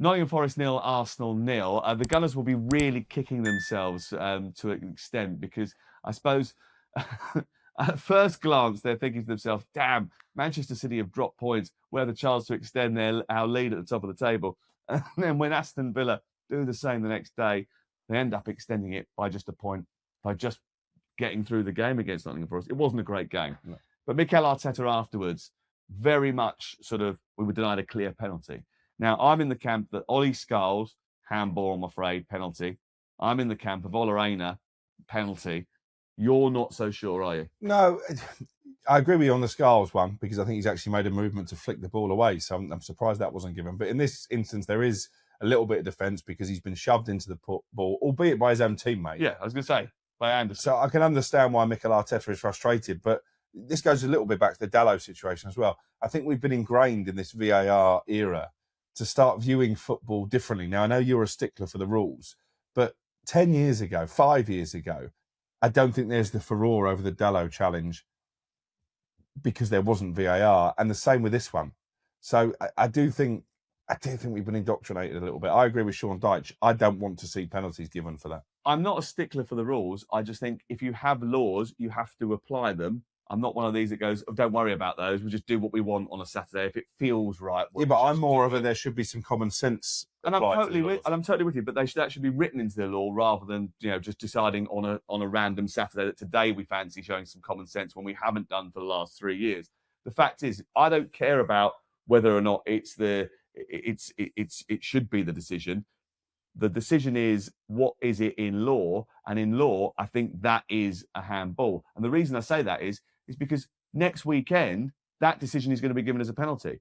Nottingham Forest 0, Arsenal 0. The Gunners will be really kicking themselves to an extent because I suppose at first glance they're thinking to themselves, damn, Manchester City have dropped points. We have the chance to extend our lead at the top of the table. And then when Aston Villa do the same the next day, they end up extending it by just a point, by just getting through the game against Nottingham Forest. It wasn't a great game. No. But Mikel Arteta afterwards, very much sort of, we were denied a clear penalty. Now, I'm in the camp that Ollie Scholes, handball, I'm afraid, penalty. I'm in the camp of Ola Aina, penalty. You're not so sure, are you? No, I agree with you on the Scholes one because I think he's actually made a movement to flick the ball away. So I'm surprised that wasn't given. But in this instance, there is a little bit of defence because he's been shoved into the ball, albeit by his own teammate. Yeah, I was going to say, by Anderson. So I can understand why Mikel Arteta is frustrated. But this goes a little bit back to the Dalot situation as well. I think we've been ingrained in this VAR era to start viewing football differently. Now, I know you're a stickler for the rules, but 10 years ago, 5 years ago, I don't think there's the furore over the Dalot challenge because there wasn't VAR, and the same with this one. So I do think we've been indoctrinated a little bit. I agree with Sean Dyche. I don't want to see penalties given for that. I'm not a stickler for the rules. I just think if you have laws, you have to apply them. I'm not one of these that goes, oh, don't worry about those. We'll just do what we want on a Saturday if it feels right. Yeah, but I'm more of a there should be some common sense. And I'm totally with you. But that should be written into the law rather than just deciding on a random Saturday that today we fancy showing some common sense when we haven't done for the last 3 years. The fact is, I don't care about whether or not it should be the decision. The decision is, what is it in law? And in law, I think that is a handball. And the reason I say that is because next weekend, that decision is going to be given as a penalty.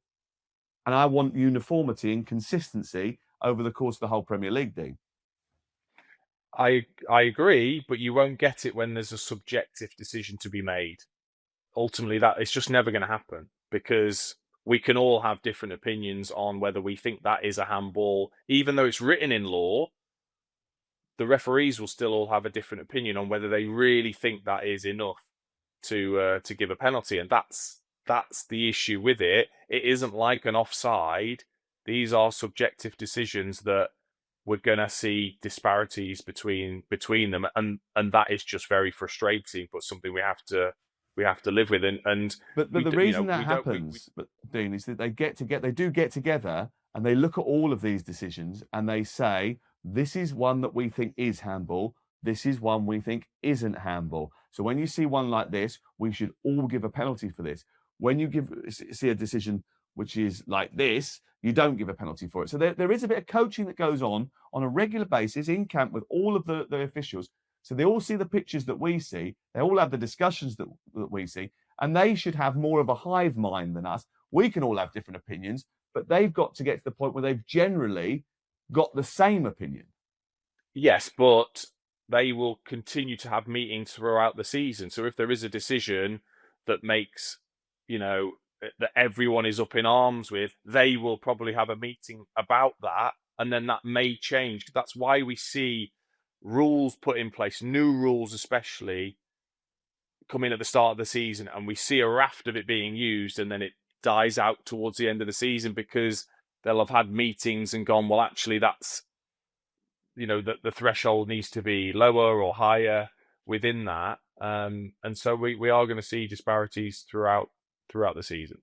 And I want uniformity and consistency over the course of the whole Premier League, Dean. I agree, but you won't get it when there's a subjective decision to be made. Ultimately, that it's just never going to happen because we can all have different opinions on whether we think that is a handball. Even though it's written in law, the referees will still all have a different opinion on whether they really think that is enough to give a penalty. And that's the issue with it. It isn't like an offside. These are subjective decisions that we're going to see disparities between them. And that is just very frustrating, but something we have to live with. But the reason that happens, Dean, is that they do get together and they look at all of these decisions and they say, this is one that we think is handball. This is one we think isn't handball. So when you see one like this, we should all give a penalty for this. When you see a decision which is like this, you don't give a penalty for it. So there is a bit of coaching that goes on a regular basis in camp with all of the officials. So they all see the pictures that we see. They all have the discussions that we see. And they should have more of a hive mind than us. We can all have different opinions, but they've got to get to the point where they've generally got the same opinion. Yes, but they will continue to have meetings throughout the season. So if there is a decision that makes, that everyone is up in arms with, they will probably have a meeting about that. And then that may change. That's why we see rules put in place, new rules especially, come in at the start of the season, and we see a raft of it being used, and then it dies out towards the end of the season because they'll have had meetings and gone, well, actually, that's, the threshold needs to be lower or higher within that. And so we are going to see disparities throughout the season.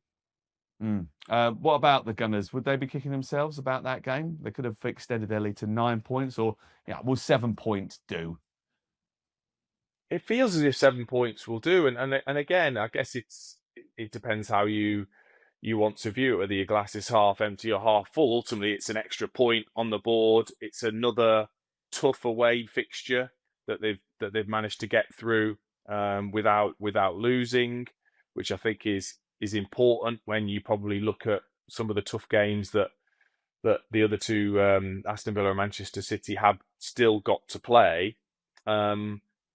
What about the Gunners? Would they be kicking themselves about that game? They could have extended their lead to 9 points, or will 7 points do? It feels as if 7 points will do, and again, I guess it depends how you want to view it, whether your glass is half empty or half full. Ultimately, it's an extra point on the board. It's another tough away fixture that they've managed to get through without losing, which I think is important when you probably look at some of the tough games that the other two, Aston Villa and Manchester City, have still got to play.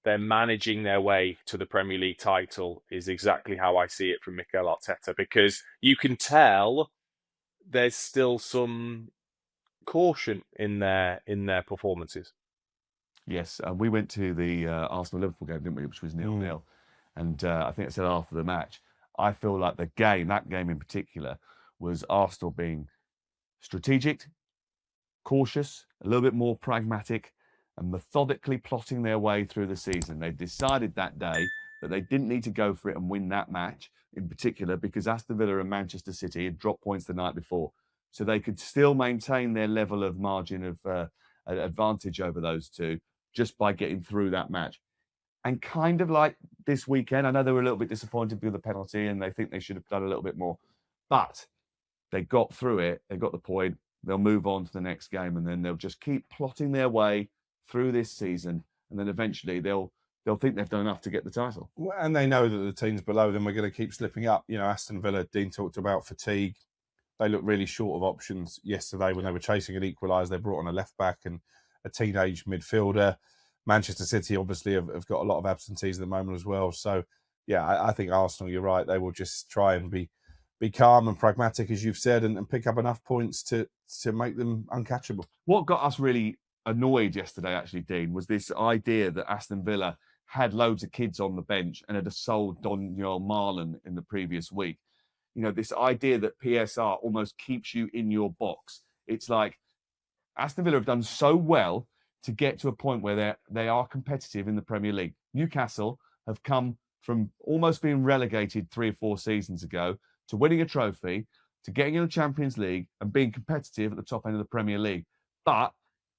They're managing their way to the Premier League title is exactly how I see it from Mikel Arteta, because you can tell there's still some caution in their performances. Yes, we went to the Arsenal-Liverpool game, didn't we, which was 0-0. And I think I said after the match, I feel like that game in particular, was Arsenal being strategic, cautious, a little bit more pragmatic, and methodically plotting their way through the season. They decided that day that they didn't need to go for it and win that match in particular because Aston Villa and Manchester City had dropped points the night before. So they could still maintain their level of margin of advantage over those two just by getting through that match. And kind of like this weekend, I know they were a little bit disappointed with the penalty and they think they should have done a little bit more. But they got through it. They got the point. They'll move on to the next game and then they'll just keep plotting their way through this season. And then eventually they'll think they've done enough to get the title. And they know that the teams below them are going to keep slipping up. You know, Aston Villa, Dean talked about fatigue. They looked really short of options yesterday when they were chasing an equaliser. They brought on a left-back and a teenage midfielder. Manchester City obviously have got a lot of absentees at the moment as well. So, yeah, I think Arsenal, you're right. They will just try and be calm and pragmatic, as you've said, and pick up enough points to make them uncatchable. What got us really annoyed yesterday, actually, Dean, was this idea that Aston Villa had loads of kids on the bench and had sold Daniel Marlon in the previous week. You know, this idea that PSR almost keeps you in your box. It's like Aston Villa have done so well to get to a point where they are competitive in the Premier League. Newcastle have come from almost being relegated 3 or 4 seasons ago to winning a trophy, to getting in the Champions League and being competitive at the top end of the Premier League. But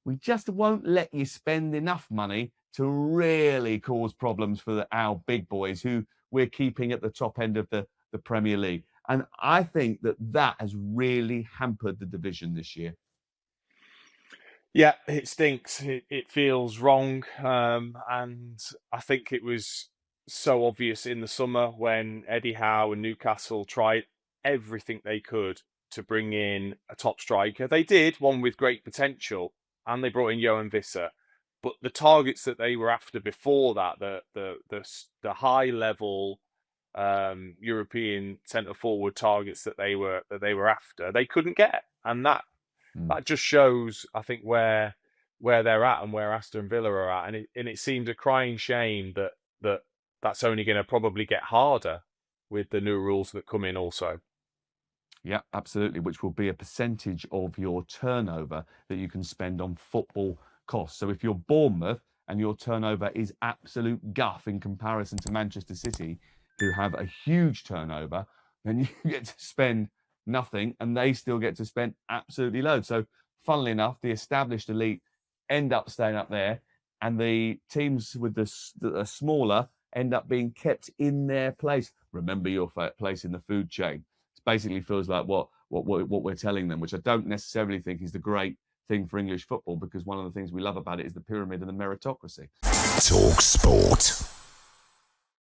we just won't let you spend enough money to really cause problems for our big boys who we're keeping at the top end of the Premier League. And I think that has really hampered the division this year. Yeah, it stinks. It feels wrong. And I think it was so obvious in the summer when Eddie Howe and Newcastle tried everything they could to bring in a top striker. They did, one with great potential, and they brought in Johan Visser. But the targets that they were after before that, the high level European centre forward targets that they were after, they couldn't get, and that just shows, I think, where they're at and where Aston Villa are at, and it seems a crying shame that's only going to probably get harder with the new rules that come in also. Yeah, absolutely, which will be a percentage of your turnover that you can spend on football costs. So if you're Bournemouth and your turnover is absolute guff in comparison to Manchester City, who have a huge turnover, then you get to spend nothing and they still get to spend absolutely loads. So funnily enough, the established elite end up staying up there and the teams with that are smaller end up being kept in their place. Remember your place in the food chain. It basically feels like what we're telling them, which I don't necessarily think is the great thing for English football, because one of the things we love about it is the pyramid and the meritocracy. talkSPORT.